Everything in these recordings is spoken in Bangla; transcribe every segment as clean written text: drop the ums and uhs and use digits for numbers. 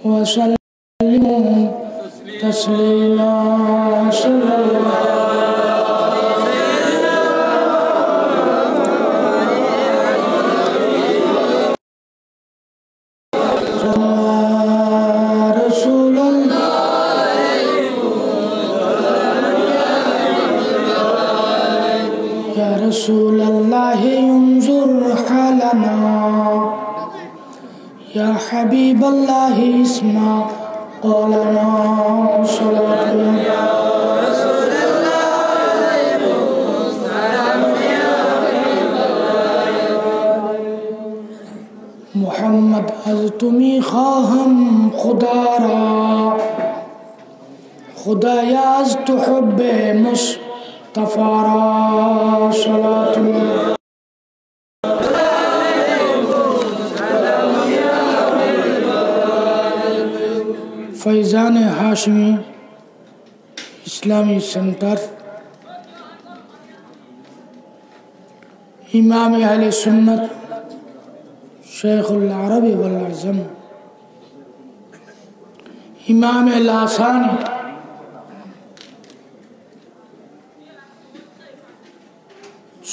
وسلموا تسليما صلى الله رسول الله انظر حالنا يا حبيب الله اسمع قولنا صلاة يا رسول الله محمد از تمی خواهم خدا را خدایا از تو حب مصطفی را صلاة فیضان ہاشمی اسلامی سنٹر امام اہل سنت شیخ العرب والعظم امام الاسانی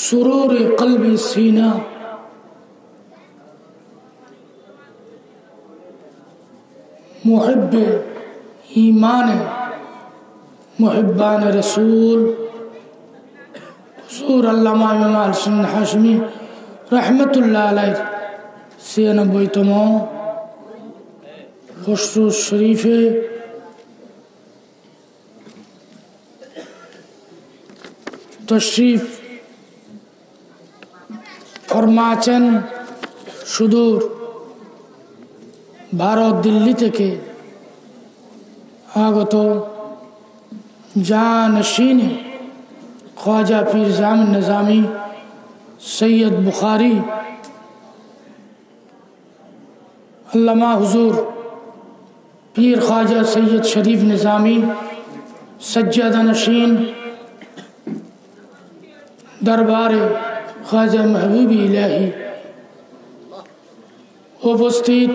سرور قلب سینہ محب ایمان محبان رسول حضور علامہ امام اہل سنت ہاشمی رحمت اللہ علیہ سے نبویتموں خسرو شریف تشریف فرماچن সুদূর ভারত দিল্লি থেকে আগত জানশীন خواجہ پیر زامن نظامی سید بخاری علامہ حضور پیر خواجہ سید شریف نظامی سجادہ نشین دربار خواجہ محبوب الہی উপস্থিত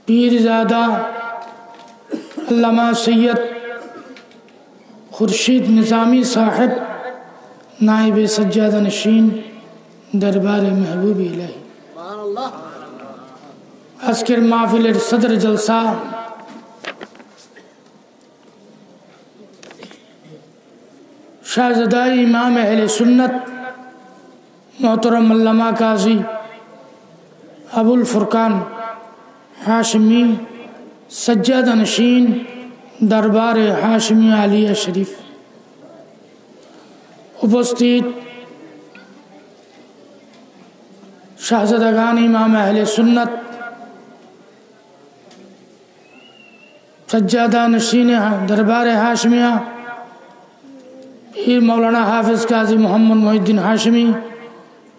পীরজাদা علامہ سید خورشید نظامی صاحب نائب سجادہ نشین دربار محبوب الہی আজকের মাহফিলের সদর জলসা শাহজাদা ইমাম আহলে সুন্নাত محترم علامہ قاضی ابو الفرقان ہاشمی سجادہ نشین دربار ہاشمی عالیہ شریف উপস্থিত শাহজাদাগান ইমাম আহলে সুন্নাত سجادہ نشین دربار ہاشمیہ پیر مولانا حافظ قاضی محمد محی الدین ہاشمی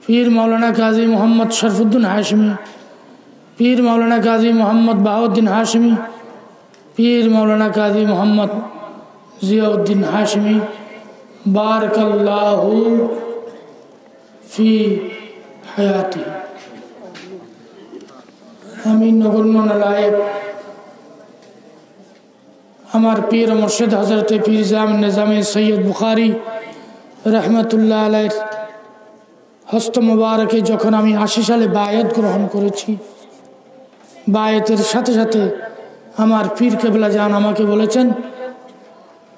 پیر مولانا قاضی محمد شرف الدین ہاشمی پیر مولانا قاضی محمد بہاء الدین ہاشمی پیر مولانا قاضی محمد ضیاء الدین ہاشمی بارک اللہ فی حیاتی امین نگرنو نلائق ہمار پیر مرشد حضرت پیر زامن نظامی سید بخاری رحمت اللہ علیہ হস্ত মোবারকে যখন আমি ৮০ সালে বায়াত গ্রহণ করেছি বায়াতের সাথে সাথে আমার পীর কেবলা জান আমাকে বলেছেন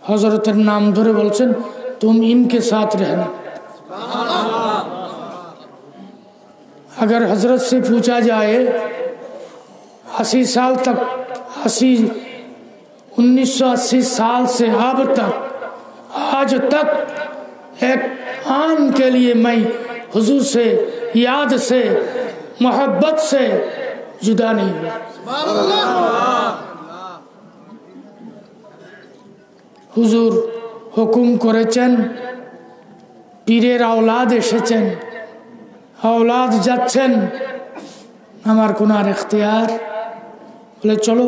হযরতের নাম ধরে বলছেন तुम इनके साथ रहना अगर हजरत से पूछा जाए 80 साल तक 1980 साल से अब तक आज तक एक आन के लिए मैं हुजूर से याद से मोहब्बत से जुदा नहीं हुआ हुजूर हुकुम করেছেন পীরের আওলাদ এসেছেন আওলাদ যাচ্ছেন আমার কোন আর ইখতিয়ার বলে চলো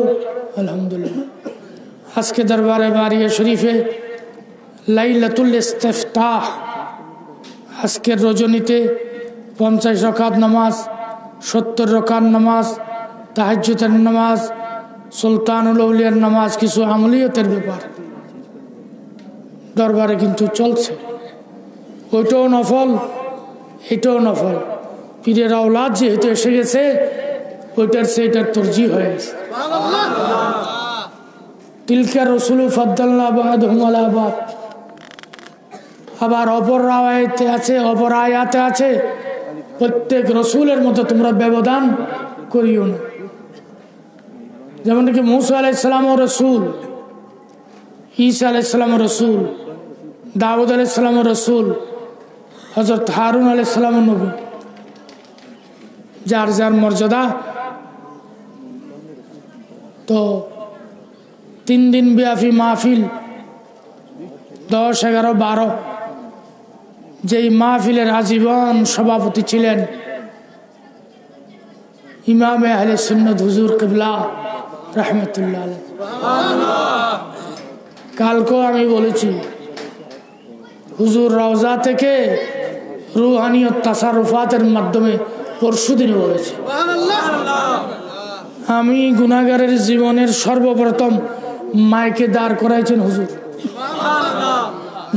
আলহামদুলিল্লাহ আজকে দরবারে বারিয়া শরীফে লাইলাতুল ইস্তিফতাহ আজকের রজনীতে 50 রাকাত নামাজ 70 রাকাত নামাজ, তাহাজ্জুদের নামাজ, সুলতানুল আউলিয়ার নামাজ, কিছু আমলিয়তের ব্যাপার দরবারে কিন্তু চলছে। ওইটাও নফল, এটাও নফল। পীরের আওলাদ যেহেতু এসে গেছে, ওইটার সেটার তরজি হয়ে গেছে। তিলকা রসুলু ফাদ্দালনা বা'দহুম আলা বা'দ। আবার অপর আয়াতে আছে, অপর আয়াতে আছে, প্রত্যেক রসুলের মতো তোমরা ব্যবধান করিও না। যেমন কি মূসা আলাইহিস সালাম ও রসুল, ঈসা আলাইহিস সালাম ও রসুল, দাউদ আলাইহিস সালাম ও রসুল, হযরত হারুন আলাইহিস সালাম ও নবী। যার যার মর্যাদা। তো 3 দিন ব্যাপী মাহফিল, 10, 11, 12, যেই মাহফিলের আজীবন সভাপতি ছিলেন ইমামে আহলে সুন্নাত হুজুর কিবলা রাহমাতুল্লাহ আলাইহি। কালকেও আমি বলেছি, হুজুর রওজা থেকে রুহানিয়ত তাসারুফাতের মাধ্যমে পরশুদিনে বলেছি, আমি গুনাহগারের জীবনের সর্বপ্রথম মাইকে দাঁড় করাইছেন হুজুর।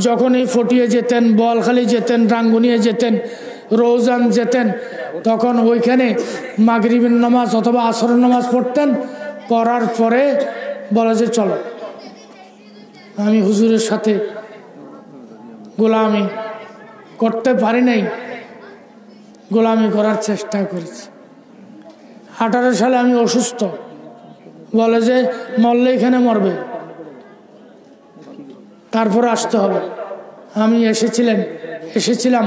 যখন এই ফটিয়ে যেতেন, বলখালি যেতেন, রাঙ্গুনিয়ে যেতেন, রোজান যেতেন, তখন ওইখানে মাগরিবের নামাজ অথবা আসরের নামাজ পড়তেন। পড়ার পরে বলে যে চলো। আমি হুজুরের সাথে গোলামি করতে পারি নাই, গোলামি করার চেষ্টা করেছি। 18 সালে আমি অসুস্থ, বলে যে মরলে এখানে মরবে, তারপর আসতে হবে। আমি এসেছিলাম,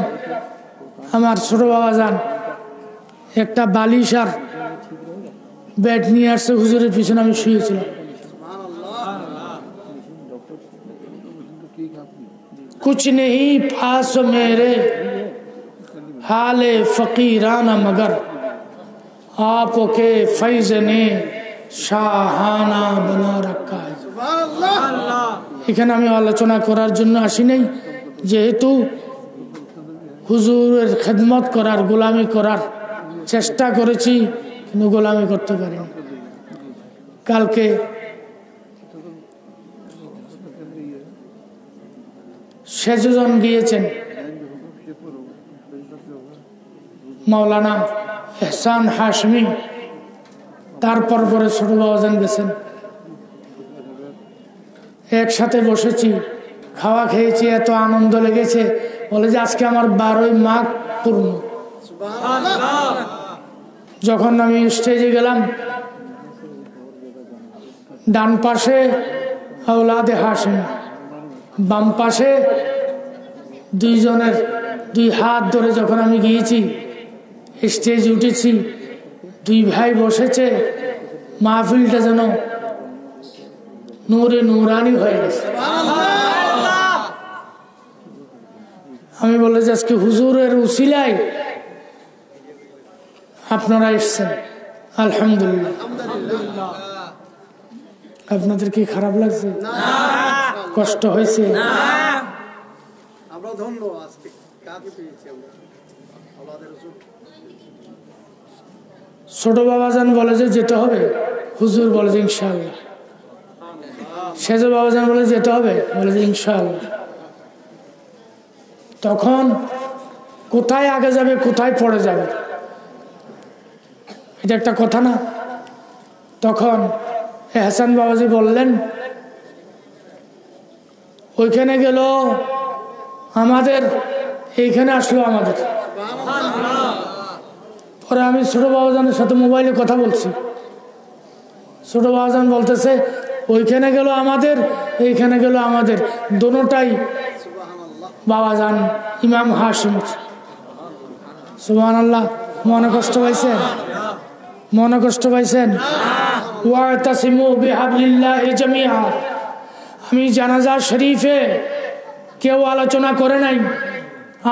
আমার ছোট বাবা যান একটা বালিশ আর বেড নিয়ে আসছে, হুজুরের পিছনে আমি শুয়েছিলাম। कुछ नहीं पास मेरे हाले फकीराना मगर आपके फैज़ ने शाहाना बना रखा है। এখানে আমি আলোচনা করার জন্য আসি নাই, যেহেতু হুজুরের খেদমত করার, গোলামি করার চেষ্টা করেছি, কিন্তু গোলামি করতে পারিনি। কালকে সেজন গিয়েছেন মাওলানা এহসান হাশমি, তারপর পরে ছোট বাবাজান গেছেন। একসাথে বসেছি, খাওয়া খেয়েছি, এত আনন্দ লেগেছে। বলে যে আজকে আমার 12ই মাঘ পূর্ণ। যখন আমি স্টেজে গেলাম, ডান পাশে আওলাদে হাশমি, বাম পাশে 2 জনের 2 হাত ধরে যখন আমি গিয়েছি, স্টেজে উঠেছি, 2 ভাই বসেছে, মাহফিলটা যেন নূরে নূরানি হয়ে গেছে। আমি বলে যে আজকে হুজুরের উসিলায় আপনারা এসছেন, আলহামদুলিল্লাহ। আপনাদের কি খারাপ লাগছে? কষ্ট হয়েছে? ছোট বাবাজান বলে যে যেতে হবে, হুজুর বলে যে ইনশাআল্লাহ। সেজ বাবাজান বলে যেতে হবে, বলে যে ইনশাআল্লাহ। তখন কোথায় আগে যাবে, কোথায় পড়ে যাবে, এটা একটা কথা না? তখন এহসান বাবাজি বললেন ওইখানে গেল আমাদের, এইখানে আসলো আমাদের। পরে আমি ছোট বাবাজানের সাথে মোবাইলে কথা বলছি, ছোট বাবাজান বলতেছে ওইখানে গেল আমাদের, এইখানে গেল আমাদের, দোনোটাই বাবাজান ইমাম হাশিম। সুবহানাল্লাহ। মনে কষ্ট পাইছেন? মনে কষ্ট পাইছেন? ওয়াতাসিমু বিহাবলিল্লাহি জামিআ। আমি জানাজা শরীফে কেউ আলোচনা করে নাই,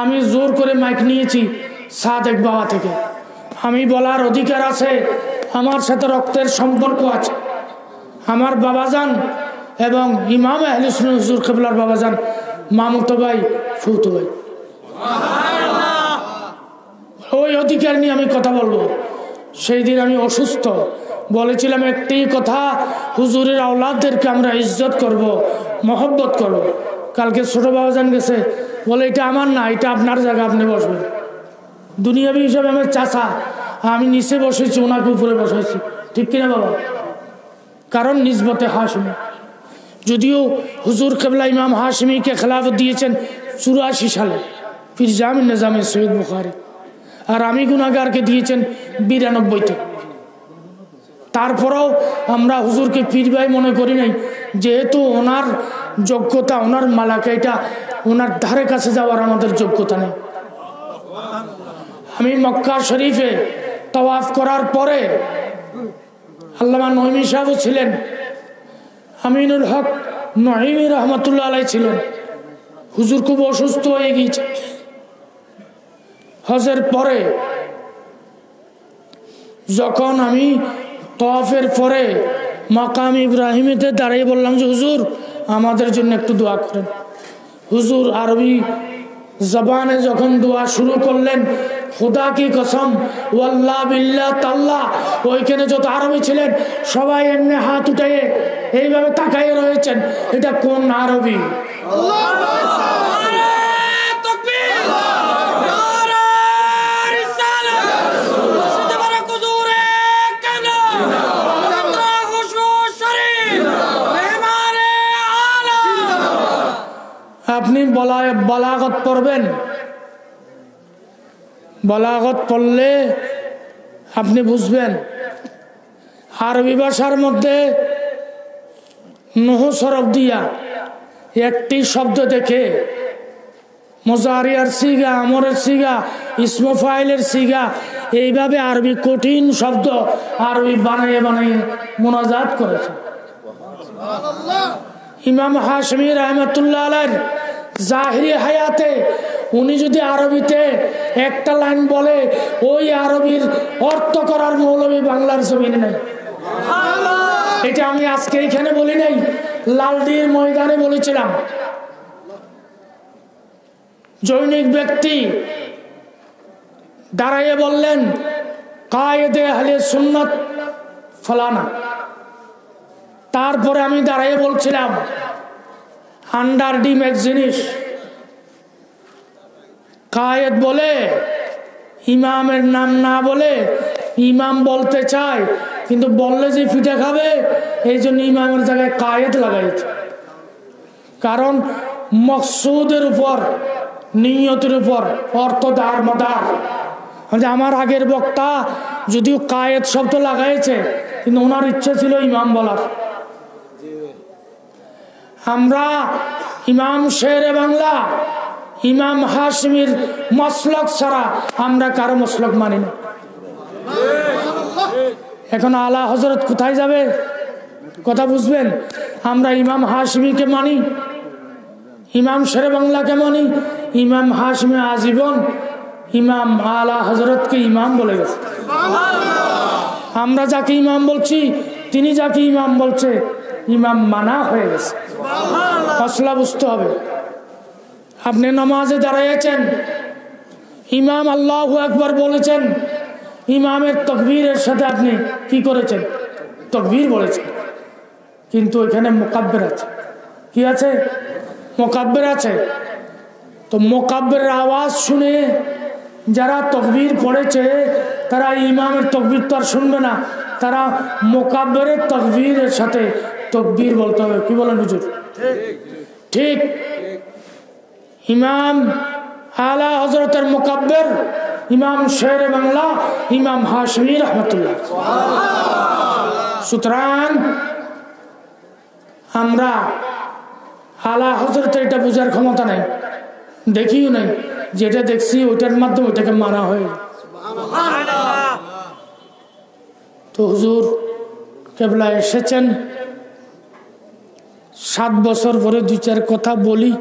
আমি জোর করে মাইক নিয়েছি সাদেক বাবা থেকে। আমি বলার অধিকার আছে, আমার সাথে রক্তের সম্পর্ক আছে। আমার বাবাজান এবং ইমাম আহলে সুন্নাত হুজুর কিবলার বাবাজান মামুতো ভাই, ফুতো ভাই, ওই অধিকার নিয়ে আমি কথা বলবো। সেই দিন আমি অসুস্থ, বলেছিলাম একটি কথা, হুজুরের আওলাদদেরকে আমরা ইজ্জত করব, মহব্বত করব। কালকে ছোট বাবাজান গেছে, বলে এটা আমার না, এটা আপনার জায়গা, আপনি বসবেন। দুনিয়াবি হিসাবে আমার চাচা, আমি নিচে বসেছি, ওনাকে উপরে বসাইছি, ঠিক কিনা বাবা? কারণ নিসবতে হাশমি। যদিও হুজুর কেবলা ইমাম হাশমিকে খেলাফত দিয়েছেন 84 সালে পীর জামিন নিজামে সৈয়দ বুখারী, আর আমি গুনাহগারকে দিয়েছেন 92-তে। তারপরেও আমরা হুজুরকে পীর ভাই মনে করি নাই, যেহেতু ওনার যোগ্যতা, ওনার মালাকাইটা, ওনার ধারে কাছে যাওয়ার আমাদের যোগ্যতা নেই। আমি মক্কা শরীফে তাওয়াফ করার পরে আল্লামা নঈমী সাহেবও ছিলেন, আমিনুল হক নঈমী রহমতুল্লাহ আলাইহি ছিলেন। হুজুর খুব অসুস্থ হয়ে গিয়েছে। হজের পরে যখন আমি তাওয়াফের পরে মাকাম ইব্রাহিমেতে দাঁড়িয়ে বললাম যে হুজুর আমাদের জন্য একটু দোয়া করেন, হুজুর আরবি জবানে যখন দোয়া শুরু করলেন, খুদা কি কসম, ওয়াল্লাহ বিল্লাহ তাল্লাহ, ওইখানে যত আরবি ছিলেন সবাই এমনি হাত উঠিয়ে এইভাবে তাকাইয়ে রয়েছেন, এটা কোন আরবি? আপনি বালাগত পড়বেন, বালাগত পড়লে আপনি বুঝবেন আরবি ভাষার মধ্যে নহু সরফ দিয়া একটি শব্দ দেখে মুজারিয়ার সিগা, আমরের সিগা, ইসমে ফাইলের সিগা, এইভাবে আরবি কঠিন শব্দ আরবি বানিয়ে বানিয়ে মুনাজাত করেছে। ইমাম হাশমি রহমতুল্লাহ আলাইহির জাহিরি হায়াতে উনি যদি আরবিতে একটা লাইন বলে, ওই আরবির অর্থ করার মৌলবী বাংলার জমিনে নেই। এটা আমি আজকে এখানে বলি নাই, লালদির ময়দানে বলেছিলাম। জৈনিক ব্যক্তি দাঁড়াইয়ে বললেন কায়েদে আহলে সুন্নাত ফলানা। তারপরে আমি দাঁড়াইয়ে বলছিলাম আন্ডার ডিম এক জিনিস, কায়েদ বলে ইমামের নাম না বলে ইমাম বলতে চায়, কিন্তু বললে যে পিঠা খাবে, এই জন্য ইমামের জায়গায় কায়েদ লাগাইছে। কারণ মকসুদের উপর, নিয়তের উপর অর্থ দার মদার। আমার আগের বক্তা যদিও কায়েদ শব্দ লাগাইছে, কিন্তু ওনার ইচ্ছা ছিল ইমাম বলার। আমরা ইমাম শেরে বাংলা, ইমাম হাশমির মসলক ছাড়া আমরা কারো মসলক মানি না। এখন আলা হযরত কোথায় যাবে কথা বুঝবেন। আমরা ইমাম হাশমিকে মানি, ইমাম শেরে বাংলাকে মানি। ইমাম হাশমি আজীবন ইমাম আলা হযরতকে ইমাম বলে গেছে। আমরা যাকে ইমাম বলছি, তিনি যাকে ইমাম বলছে, ইমাম মানা হয়ে গেছে। মসলা বুঝতে হবে। আপনি নামাজে দাঁড়িয়েছেন, ইমাম আল্লাহু আকবার বলেছেন, ইমামের তাকবীরের সাথে আপনি কি করেছেন? তাকবীর বলেছেন। কিন্তু এখানে মুকাব্বির আছে। কি আছে? মুকাব্বির আছে। তো মুকাব্বিরের আওয়াজ শুনে যারা তাকবীর পড়েছে তারা ইমামের তাকবীর তো আর শুনবে না, তারা মুকাব্বিরের তাকবীরের সাথে তাকবীর বলতে হবে। কি বলেন হুজুর? ঠিক। ইমাম আলা হযরতের মুকাব্বির ইমাম শেরে বাংলা ইমাম হাশমি রহমতুল্লাহ। সুতরাং আমরা আলা হযরতের এটা বোঝার ক্ষমতা নাই, দেখিও নাই। যেটা দেখছি ওইটার মাধ্যমে ওইটাকে মানা হয়। তো হুজুর কেবলা এসেছেন, 7 বছর পরে 2-4 কথা বলি।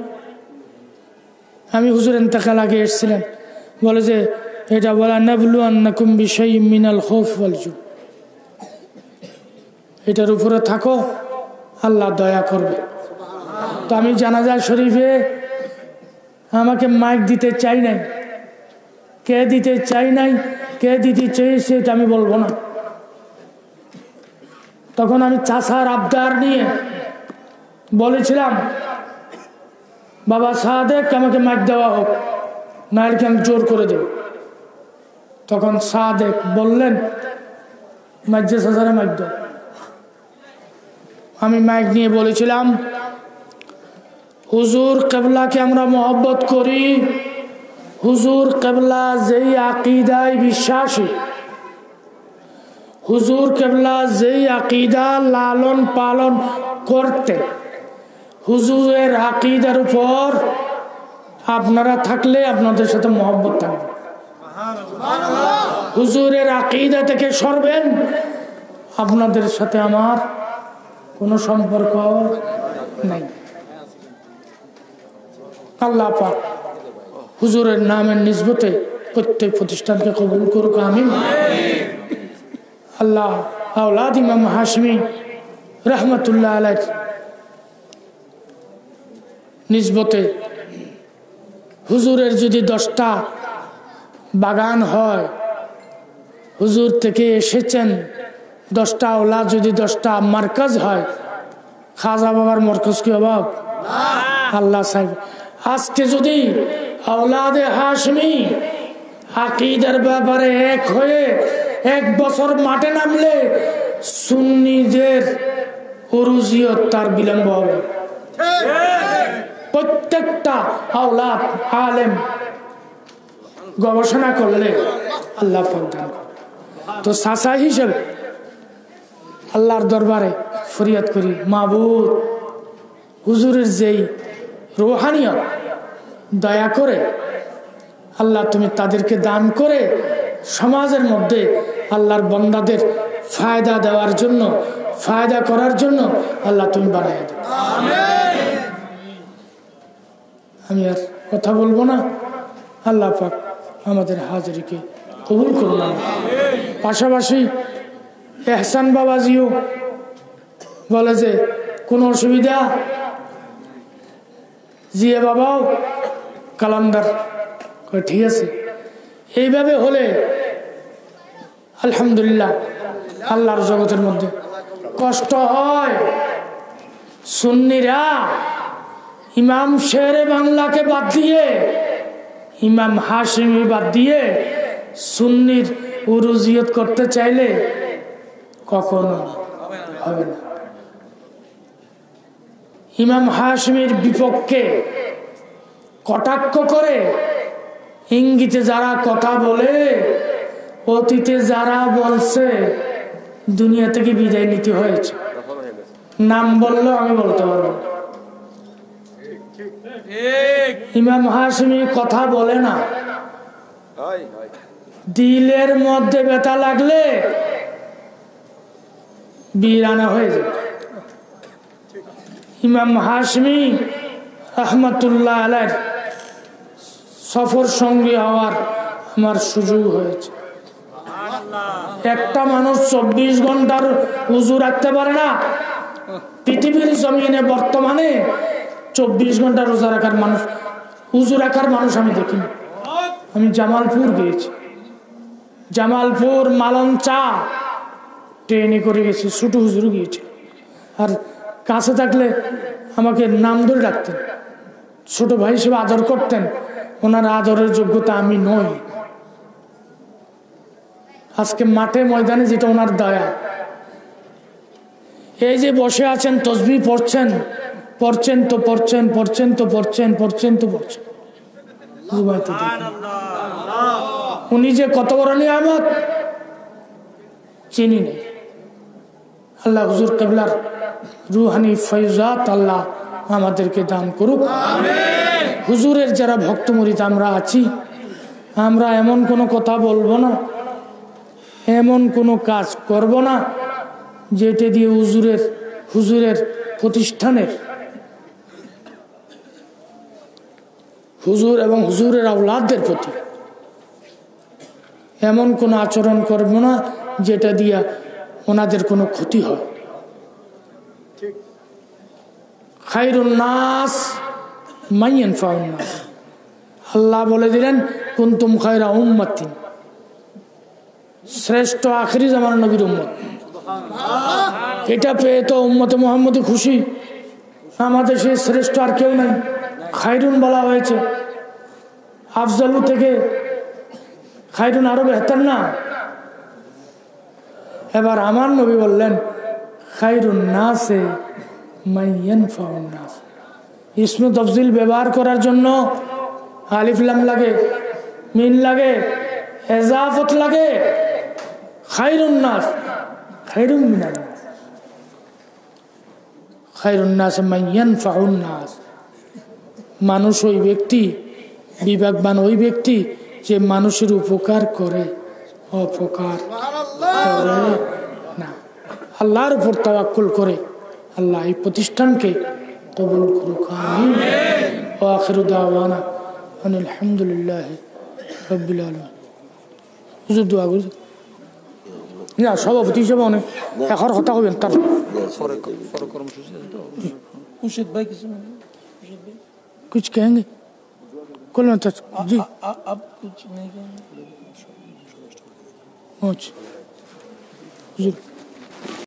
আমি হুজুর ইন্তেকাল আগে এসেছিলেন, বলে যে এটা বলা নাবলু আন্নাকুম বিশাইইম মিনাল খাউফ ওয়াল জু, এটার উপরে থাকো, আল্লাহ দয়া করবে। তো আমি জানাজা শরীফে আমাকে মাইক দিতে চাই নাই, কে দিতে চাই নাই, কে দিতে চেয়েছে এটা আমি বলবো না। তখন আমি চাচার আবদার নিয়ে বলেছিলাম, বাবা সাদেক আমাকে মাইক দেওয়া হোক, নাইলে আমি জোর করে দেব। তখন সাদেক বললেন, মাইজে চাচারে মাইক দাও। আমি মাইক নিয়ে বলেছিলাম, হুজুর কেবলাকে আমরা মহব্বত করি। হুজুর কেবলা যেই আকিদায় বিশ্বাসী, হুজুর কেবলা যেই আকিদা লালন পালন করতে, হুজুরের আকিদার উপর আপনারা থাকলে আপনাদের সাথে মহব্বত থাকবে। হুজুরের আকিদা থেকে সরবেন, আপনাদের সাথে আমার কোনো সম্পর্ক নাই। আল্লাহ পাক হুজুরের নামের নিসবতে প্রত্যেক প্রতিষ্ঠানকে কবুল করুক, আমিন। আল্লাহ আওলাদ ইমাম হাশমি রহমতুল্লাহ আলাইহির নিসবতে হুজুরের যদি 10টা বাগান হয়, হুজুর থেকে এসেছেন 10টা আওলাদ, যদি 10টা মার্কাজ হয়, খাজা বাবার মরকজ কি অভাব? আল্লাহ সাহেব আজকে যদি আওলাদে হাশমি আকীদার ব্যাপারে এক হয়ে 1 বছর মাঠে নামলে সুন্নিদের উরুজিয়ত তার বিলম্ব হবে। প্রত্যেকটা আওলাদ আলেম গবেষণা করলে আল্লাহ প্রদান করে। তো চাচা হিসেবে আল্লাহর দরবারে ফরিয়াদ করি, মাবুদ হুজুরের যেই রুহানিয়ত দয়া করে আল্লাহ তুমি তাদেরকে দান করে সমাজের মধ্যে আল্লাহর বান্দাদের ফায়দা দেওয়ার জন্য, ফায়দা করার জন্য আল্লাহ তুমি বানায় দাও। আমি আর কথা বলবো না। আল্লাহ পাক আমাদের হাজিরিকে কবুল করুন। পাশাপাশি এহসান বাবাজিও বলে যে কোনো অসুবিধা, জিয়া বাবাও কালান্দার, ঠিক আছে। এইভাবে হলে আলহামদুলিল্লাহ আল্লাহর জগতের মধ্যে কষ্ট হয়। সুন্নিরা ইমাম শেরে বাংলাকে বাদ দিয়ে, ইমাম হাশিমি বাদ দিয়ে সুন্নির উরুজিয়ত করতে চাইলে কখনো হবে না। ইমাম হাশিমির বিপক্ষে কটাক্ষ করে ইঙ্গিতে যারা কথা বলে, অতীতে যারা বলছে দুনিয়া থেকে বিদায় নিতে হয়েছে। নাম বললেও আমি বলতে পারবো। ইমাম হাশিমি কথা বলে না, দিলের মধ্যে ব্যথা লাগলে বীরানা হয়ে যায়। ইমাম হাশিমি রহমতুল্লাহ আলাইহির সফর সঙ্গী হওয়ার আমার সুযোগ হয়েছে। একটা মানুষ 24 ঘন্টার উযু রাখতে পারে না পৃথিবীর জমিনে। বর্তমানে 24 ঘন্টা রোজা রাখার মানুষ, উযু রাখার মানুষ আমি দেখিনি। আমি জামালপুর গিয়েছি, জামালপুর মালঞ্চা ট্রেনে করে গেছি, ছোট হুজুর গিয়েছে। আর কাছে থাকলে আমাকে নাম ধরে ডাকতেন, ছোট ভাই হিসেবে আদর করতেন। ওনার আদরের যোগ্যতা আমি নই। আজকে মাঠে ময়দানে যেটা ওনার দয়া। এই যে বসে আছেন, তসবিহ পড়ছেন, পড়ছেন তো পড়ছেন, পড়ছেন তো পড়ছেন, পড়ছেন তো পড়ছেন। উনি যে কত বড় নিয়ামত চিনি নেই। আল্লাহ হুজুর কিবলার রুহানি ফয়জাত আল্লাহ আমাদেরকে দান করুক। হুজুরের যারা ভক্ত মুরিদ আমরা আছি, আমরা এমন কোনো কথা বলবো না, এমন কোনো কাজ করব না যেটা দিয়ে হুজুরের প্রতিষ্ঠানের, হুজুর এবং হুজুরের আওলাদদের প্রতি এমন কোনো আচরণ করব না যেটা দিয়া ওনাদের কোনো ক্ষতি হয়। খায়রুন নাস মান ইয়ানফাউন নাস। আল্লাহ বলে দিলেন কুনতুম খায়রা উম্মাতিন, শ্রেষ্ঠ আখেরি জামানার নবীর উম্মত। এটা পেয়ে তো উম্মতে মুহাম্মদী খুশি, আমাদের সেই শ্রেষ্ঠ আর কেউ নাই। খায়রুন বলা হয়েছে, আফজালু থেকে খায়রুন আরো বেহতার না। এবার আমার নবী বললেন খায়রুন নাসে মান ইয়ানফাউন নাস। ইসমে তফজিল ব্যবহার করার জন্য আলিফ লাম লাগে, মিন লাগে, এজাফত লাগে। খায়রুন নাস, খায়রুন মিনান নাস, খায়রুন নাস মান ইয়ানফাউন নাস। মানুষ ওই ব্যক্তি, বিবেকবান ওই ব্যক্তি যে মানুষের উপকার করে, অপকার করে না। আল্লাহর উপর তাওয়াক্কুল করে। আল্লাহ এই প্রতিষ্ঠানকে কবুল করুক, আমিন। ওয়া আখিরু দাওয়ানা আনিল হামদুলিল্লাহি রাব্বিল আলামিন। হুজুর দোয়া করুন না, সভাপতি হিসেবে অনেক এখন কথা হবেন তার कुछ कहेंगे? कुल मतलब जी अब कुछ नहीं अच्छा